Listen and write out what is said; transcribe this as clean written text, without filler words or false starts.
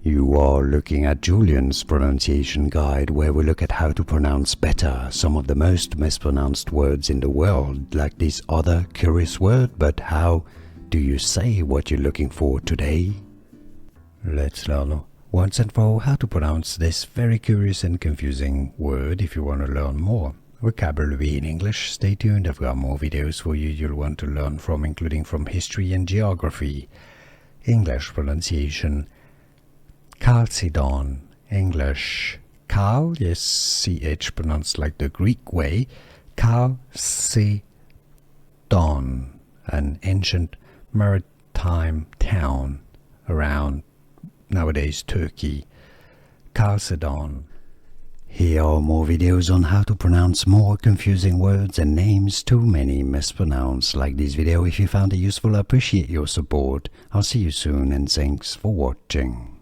You are looking at Julian's pronunciation guide, where we look at how to pronounce better some of the most mispronounced words in the world, like this other curious word, but how do you say what you're looking for today? Let's learn once and for all how to pronounce this very curious and confusing word. If you want to learn more vocabulary in English, stay tuned. I've got more videos for you you'll want to learn from, including from history and geography. English pronunciation. Chalcedon. English. Cal, yes, CH pronounced like the Greek way. Chalcedon, an ancient maritime town around nowadays Turkey. Chalcedon. Here are more videos on how to pronounce more confusing words and names too many mispronounced. Like this video if you found it useful. I appreciate your support. I'll see you soon and thanks for watching.